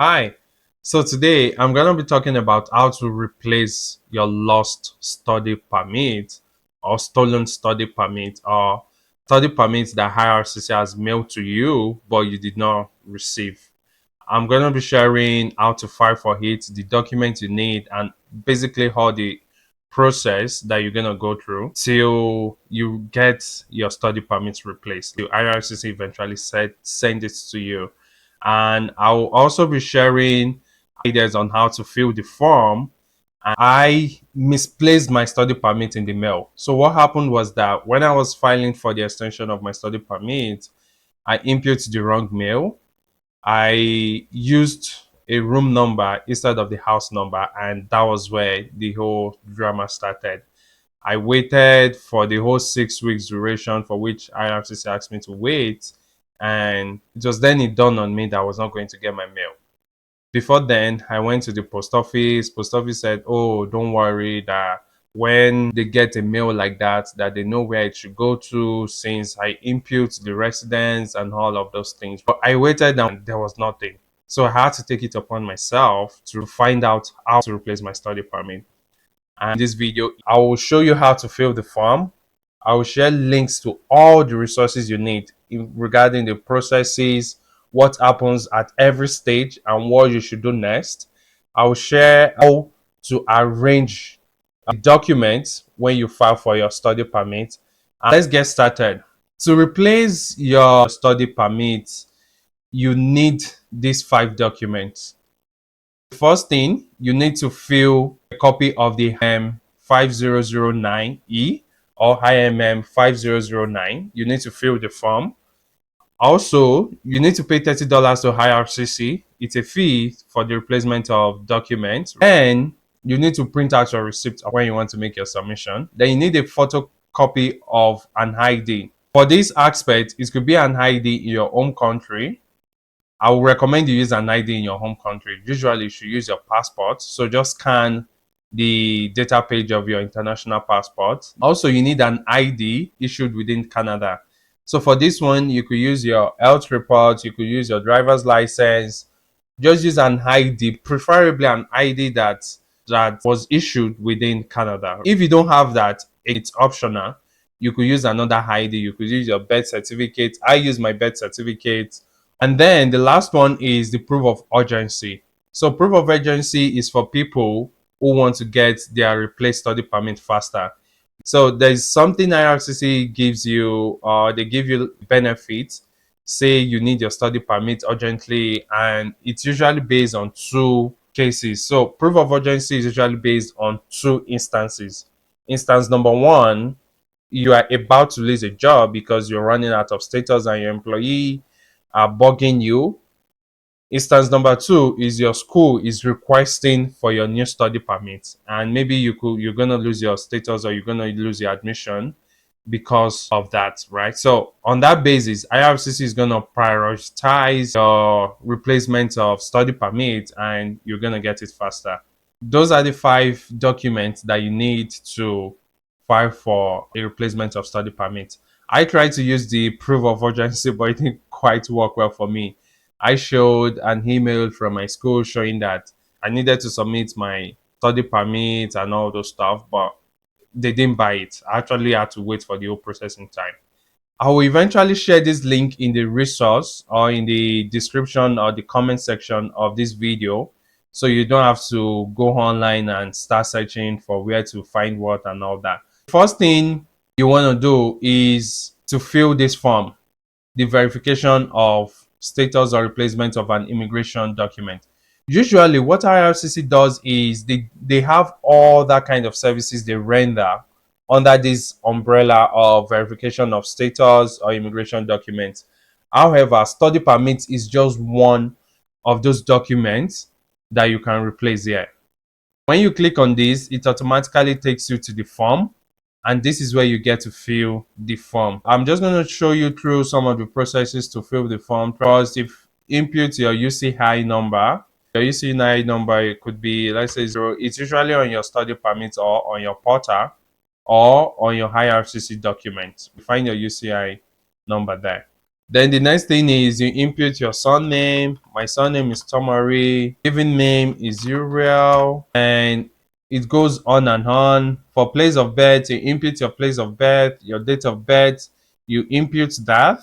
Hi. So today I'm going to be talking about how to replace your lost study permit or stolen study permit or study permit that IRCC has mailed to you but you did not receive. I'm going to be sharing how to file for it, the documents you need, and basically all the process that you're going to go through till you get your study permits replaced. The IRCC eventually send it to you. And I will also be sharing ideas on how to fill the form. I misplaced my study permit in the mail. So what happened was that when I was filing for the extension of my study permit, I input the wrong mail. I used a room number instead of the house number, and that was where the whole drama started. I waited for the whole 6 weeks duration for which IRCC asked me to wait, and it was then it dawned on me that I was not going to get my mail. Before then, I went to the post office. Post office said, "Oh, don't worry that when they get a mail like that they know where it should go to since I input the residence and all of those things." But I waited and there was nothing. So I had to take it upon myself to find out how to replace my study permit. And in this video, I will show you how to fill the form. I will share links to all the resources you need regarding the processes, what happens at every stage, and what you should do next. I will share how to arrange the documents when you file for your study permit. And let's get started. To replace your study permit, you need these 5 documents. First thing, you need to fill a copy of the IMM5009E or IMM5009. You need to fill the form. Also, you need to pay $30 to IRCC. It's a fee for the replacement of documents. And you need to print out your receipt when you want to make your submission. Then you need a photocopy of an ID. For this aspect, it could be an ID in your home country. I would recommend you use an ID in your home country. Usually, you should use your passport. So just scan the data page of your international passport. Also, you need an ID issued within Canada. So for this one, you could use your health report, you could use your driver's license. Just use an ID, preferably an ID that was issued within Canada. If you don't have that, it's optional. You could use another ID. You could use your birth certificate. I use my birth certificate. And then the last one is the proof of urgency. So proof of urgency is for people who want to get their replaced study permit faster. So there's something IRCC gives you, they give you benefits. Say you need your study permit urgently, and it's usually based on 2 cases. So proof of urgency is usually based on 2 instances. Instance number one, you are about to lose a job because you're running out of status and your employee are bugging you. Instance number two is your school is requesting for your new study permit, and maybe you're gonna lose your status or you're gonna lose your admission because of that, right? So on that basis, IRCC is gonna prioritize your replacement of study permit, and you're gonna get it faster. Those are the 5 documents that you need to file for a replacement of study permit. I tried to use the proof of urgency, but it didn't quite work well for me. I showed an email from my school showing that I needed to submit my study permit and all those stuff, but they didn't buy it. I actually had to wait for the whole processing time. I will eventually share this link in the resource or in the description or the comment section of this video, so you don't have to go online and start searching for where to find what and all that. First thing you want to do is to fill this form, the verification of status or replacement of an immigration document. Usually what IRCC does is they have all that kind of services they render under this umbrella of verification of status or immigration documents. However, study permit is just one of those documents that you can replace here. When you click on this, it automatically takes you to the form, and this is where you get to fill the form. I'm just going to show you through some of the processes to fill the form. First, if input your UCI number, your UCI number, it could be, let's say 0. It's usually on your study permit or on your portal or on your IRCC document. You find your UCI number there. Then the next thing is you input your surname. My surname is Tomari. Given name is Uriel. And it goes on and on. For place of birth, you input your place of birth, your date of birth, you input that.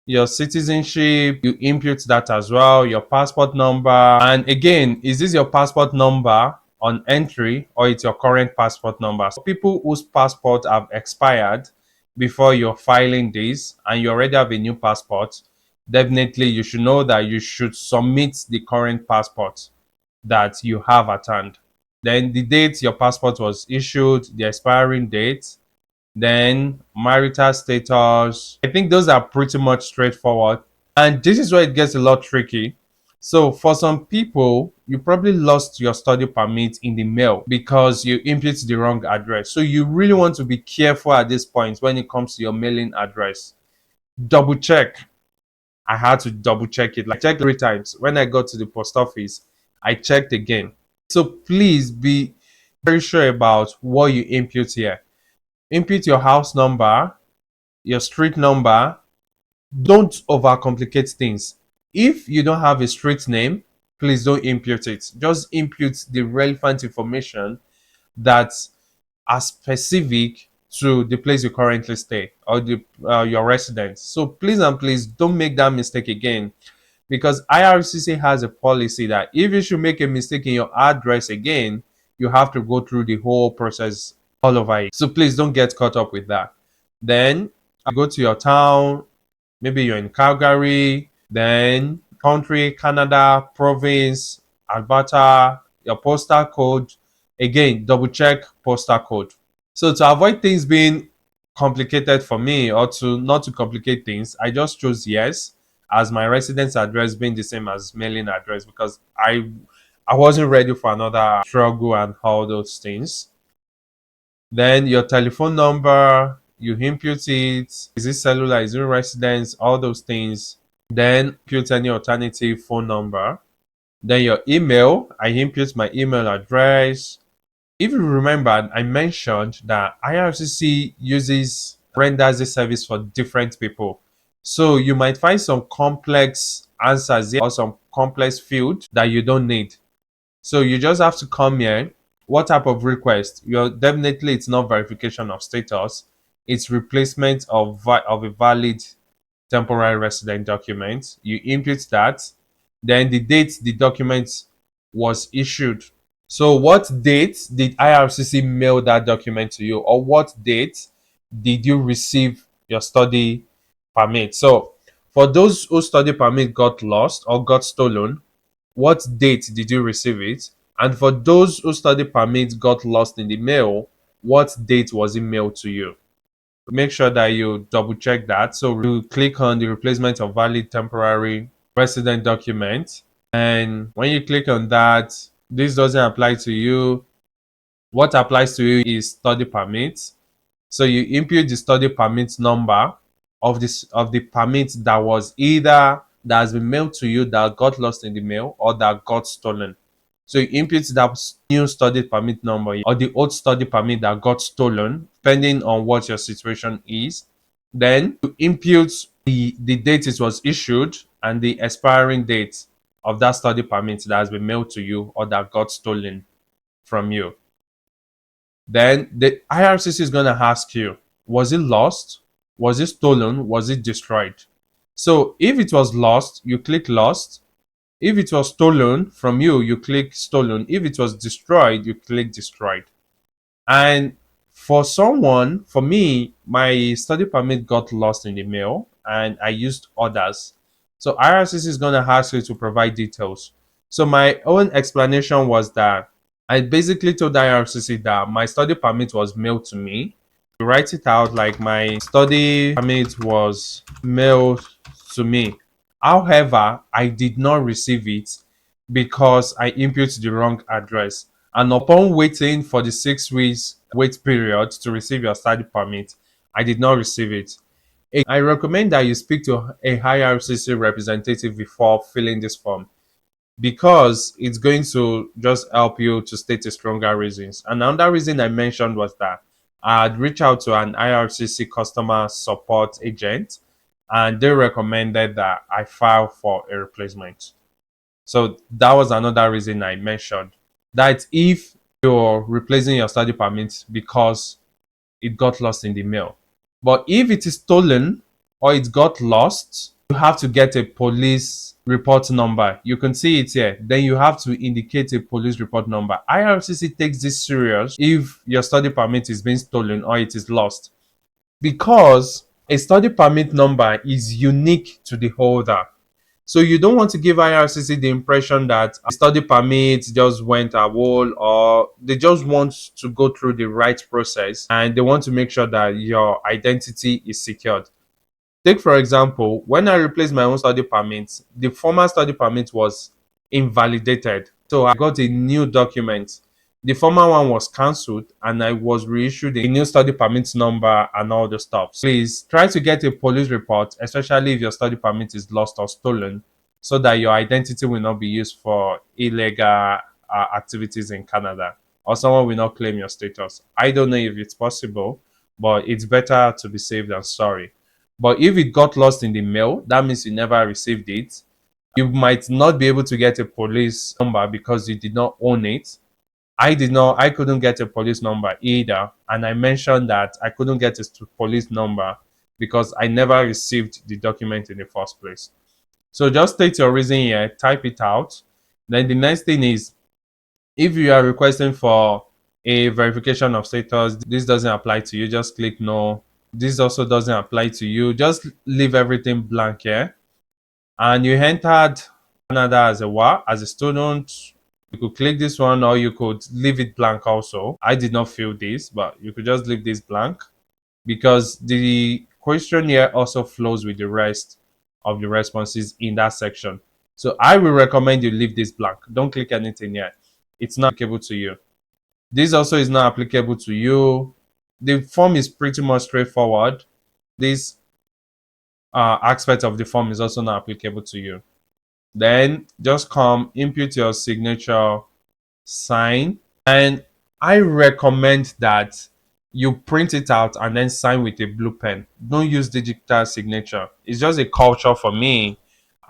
Your citizenship, you input that as well, your passport number. And again, is this your passport number on entry or it's your current passport number? So people whose passport have expired before you're filing this and you already have a new passport, definitely you should know that you should submit the current passport that you have at hand. Then the date your passport was issued, the expiring date, then marital status. I think those are pretty much straightforward. And this is where it gets a lot tricky. So for some people, you probably lost your study permit in the mail because you input the wrong address. So you really want to be careful at this point when it comes to your mailing address. Double check. I had to double check it. Like check 3 times. When I got to the post office, I checked again. So please be very sure about what you input here. Input your house number, your street number. Don't overcomplicate things. If you don't have a street name, please don't input it. Just input the relevant information that are specific to the place you currently stay or your residence. So please and please don't make that mistake again, because IRCC has a policy that if you should make a mistake in your address again, you have to go through the whole process all over it. So please don't get caught up with that. Then go to your town, maybe you're in Calgary, then country, Canada, province, Alberta, your postal code. Again, double check postal code. So to avoid things being complicated for me, or to not to complicate things, I just chose yes as my residence address being the same as mailing address, because I wasn't ready for another struggle and all those things. Then your telephone number, you input it. Is it cellular? Is it residence? All those things. Then input any alternative phone number. Then your email, I input my email address. If you remember, I mentioned that IRCC renders this service for different people. So you might find some complex answers here or some complex field that you don't need. So you just have to come here. What type of request? Definitely it's not verification of status. It's replacement of a valid temporary resident document. You input that. Then the date the document was issued. So what date did IRCC mail that document to you, or what date did you receive your study permit? So for those whose study permit got lost or got stolen, what date did you receive it? And for those whose study permit got lost in the mail, what date was it mailed to you? Make sure that you double check that. So you click on the replacement of valid temporary resident document. And when you click on that, this doesn't apply to you. What applies to you is study permit. So you input the study permit number of the permit that was either that has been mailed to you that got lost in the mail or that got stolen. So you input that new study permit number or the old study permit that got stolen, depending on what your situation is. Then you input the date it was issued and the expiring date of that study permit that has been mailed to you or that got stolen from you. Then the IRCC is going to ask you, was it lost? Was it stolen? Was it destroyed? So if it was lost, you click lost. If it was stolen from you, you click stolen. If it was destroyed, you click destroyed. And for me, my study permit got lost in the mail and I used others. So IRCC is going to ask you to provide details. So my own explanation was that I basically told the IRCC that my study permit was mailed to me. You write it out like my study permit was mailed to me. However, I did not receive it because I input the wrong address. And upon waiting for the 6 weeks wait period to receive your study permit, I did not receive it. I recommend that you speak to a IRCC representative before filling this form, because it's going to just help you to state a stronger reasons. And another reason I mentioned was that I'd reach out to an IRCC customer support agent and they recommended that I file for a replacement. So that was another reason I mentioned that if you're replacing your study permit because it got lost in the mail. But if it is stolen or it got lost, you have to get a police report number. You can see it here. Then you have to indicate a police report number. IRCC takes this serious if your study permit is being stolen or it is lost, because a study permit number is unique to the holder. So you don't want to give IRCC the impression that a study permit just went a wall, or they just want to go through the right process and they want to make sure that your identity is secured. Take for example, when I replaced my own study permit, the former study permit was invalidated. So I got a new document. The former one was cancelled and I was reissued a new study permit number and all the stuff. So please try to get a police report, especially if your study permit is lost or stolen, so that your identity will not be used for illegal activities in Canada, or someone will not claim your status. I don't know if it's possible, but it's better to be safe than sorry. But if it got lost in the mail, that means you never received it. You might not be able to get a police number because you did not own it. I couldn't get a police number either. And I mentioned that I couldn't get a police number because I never received the document in the first place. So just state your reason here, type it out. Then the next thing is, if you are requesting for a verification of status, this doesn't apply to you, just click no. This also doesn't apply to you, just leave everything blank here. And you entered Canada as a student. You could click this one or you could leave it blank also. I did not fill this, but you could just leave this blank because the question here also flows with the rest of the responses in that section. So I will recommend you leave this blank. Don't click anything here. It's not applicable to you. This also is not applicable to you. The form is pretty much straightforward. This aspect of the form is also not applicable to you. Then just come, input your signature, sign, and I recommend that you print it out and then sign with a blue pen. Don't use digital signature. It's just a culture for me.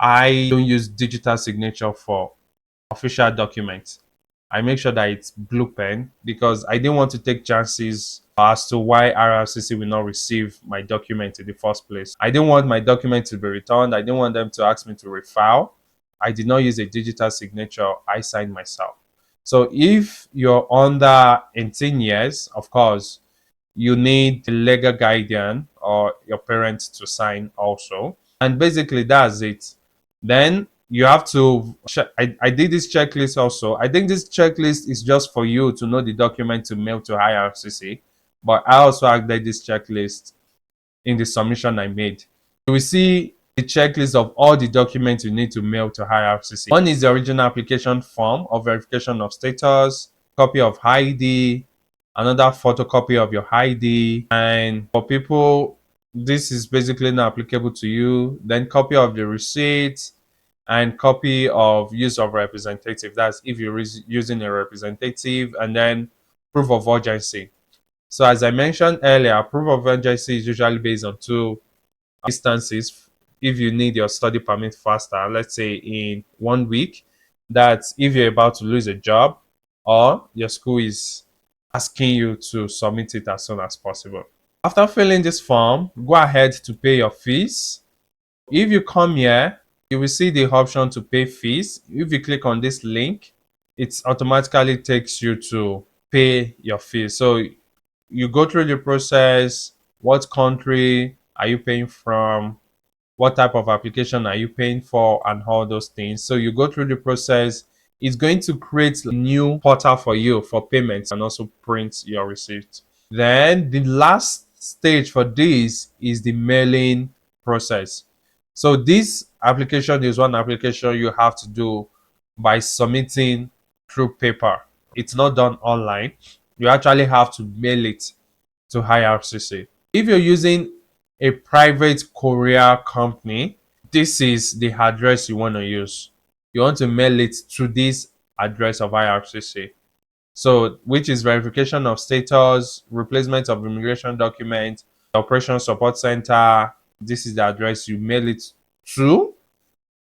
I don't use digital signature for official documents. I make sure that it's blue pen because I didn't want to take chances as to why IRCC will not receive my document in the first place. I didn't want my document to be returned. I didn't want them to ask me to refile. I did not use a digital signature. I signed myself. So if you're under 18 years, of course, you need the legal guardian or your parents to sign also. And basically that's it. Then you have to I did this checklist also. I think this checklist is just for you to know the document to mail to IRCC, but I also added this checklist in the submission I made. You will see the checklist of all the documents you need to mail to IRCC. One is the original application form of verification of status, copy of ID, another photocopy of your ID, and for people this is basically not applicable to you, then copy of the receipt and copy of use of representative. That's if you're using a representative, and then proof of urgency. So as I mentioned earlier, proof of urgency is usually based on two instances. If you need your study permit faster, let's say in 1 week, that's if you're about to lose a job or your school is asking you to submit it as soon as possible. After filling this form, go ahead to pay your fees. If you come here, you will see the option to pay fees. If you click on this link, it automatically takes you to pay your fees. So you go through the process. What country are you paying from? What type of application are you paying for, and all those things. So you go through the process. It's going to create a new portal for you for payments and also print your receipt. Then the last stage for this is the mailing process. So this application is one application you have to do by submitting through paper. It's not done online. You actually have to mail it to IRCC. If you're using a private courier company, this is the address you want to use. You want to mail it to this address of IRCC. So, which is verification of status, replacement of immigration document, operation support center, This is the address you mail it to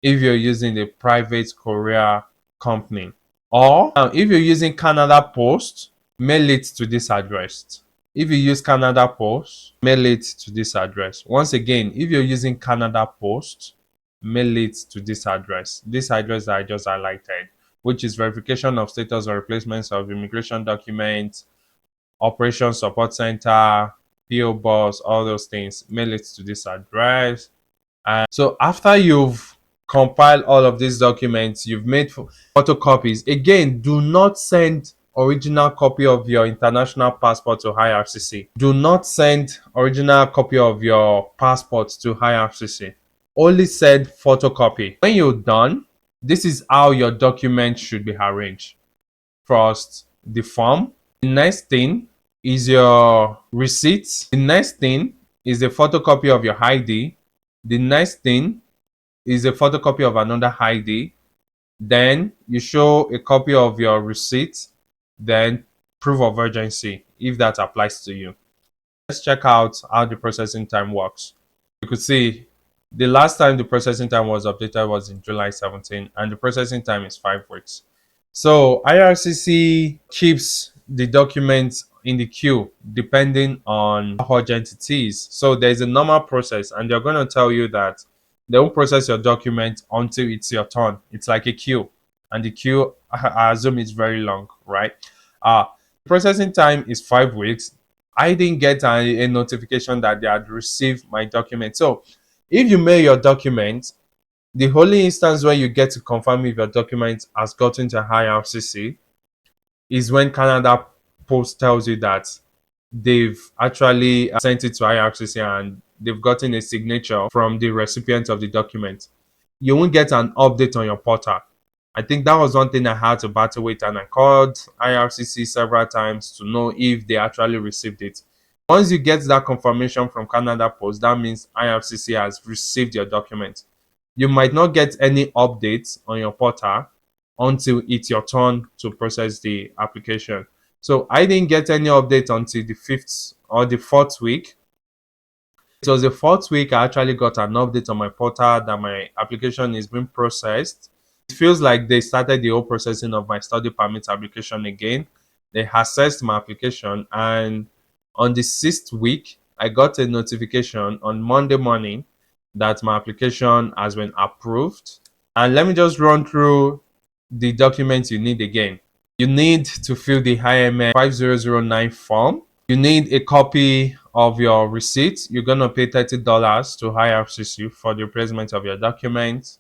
if you're using a private courier company. Or if you're using Canada Post, mail it to this address. If you use Canada Post, mail it to this address. Once again, if you're using Canada Post, mail it to this address. This address that I just highlighted, which is verification of status or replacements of immigration documents, Operation Support Center, PO Box, all those things. Mail it to this address. And so after you've compiled all of these documents, you've made photocopies. Again, do not send original copy of your international passport to IRCC. Do not send original copy of your passport to IRCC. Only send photocopy. When you're done, this is how your document should be arranged. First, the form. The next thing is your receipt. The next thing is a photocopy of your ID. The next thing is a photocopy of another ID. Then you show a copy of your receipt. Then proof of urgency, if that applies to you. Let's check out how the processing time works. You could see the last time the processing time was updated was in July 17, and the processing time is 5 weeks. So IRCC keeps the documents in the queue depending on how urgent it is. So there's a normal process, and they're going to tell you that they won't process your document until it's your turn. It's like a queue, and the queue, I assume, is very long, right? Processing time is 5 weeks. I didn't get a notification that they had received my document. So if you mail your document, the only instance where you get to confirm if your document has gotten to IRCC is when Canada Post tells you that they've actually sent it to IRCC and they've gotten a signature from the recipient of the document. You won't get an update on your portal. I think that was one thing I had to battle with, and I called IRCC several times to know if they actually received it. Once you get that confirmation from Canada Post, that means IRCC has received your document. You might not get any updates on your portal until it's your turn to process the application. So I didn't get any update until the 5th or the 4th week. It was the 4th week I actually got an update on my portal that my application is being processed. It feels like they started the whole processing of my study permit application again. They assessed my application, and on the 6th week, I got a notification on Monday morning that my application has been approved. And let me just run through the documents you need again. You need to fill the IMM5009 form. You need a copy of your receipt. You're going to pay $30 to IRCC for the replacement of your documents.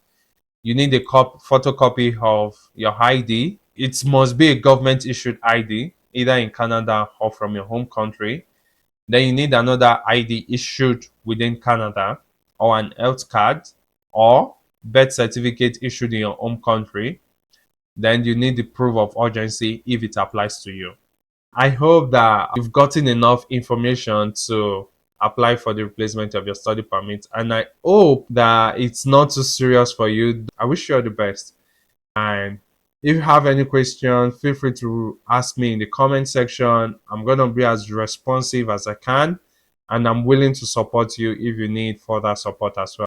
You need a photocopy of your ID. It must be a government issued ID, either in Canada or from your home country. Then you need another ID issued within Canada, or an health card, or birth certificate issued in your home country. Then you need the proof of urgency if it applies to you. I hope that you've gotten enough information to apply for the replacement of your study permit, and I hope that it's not too serious for you. I wish you all the best. And if you have any questions, feel free to ask me in the comment section. I'm going to be as responsive as I can, and I'm willing to support you if you need further support as well.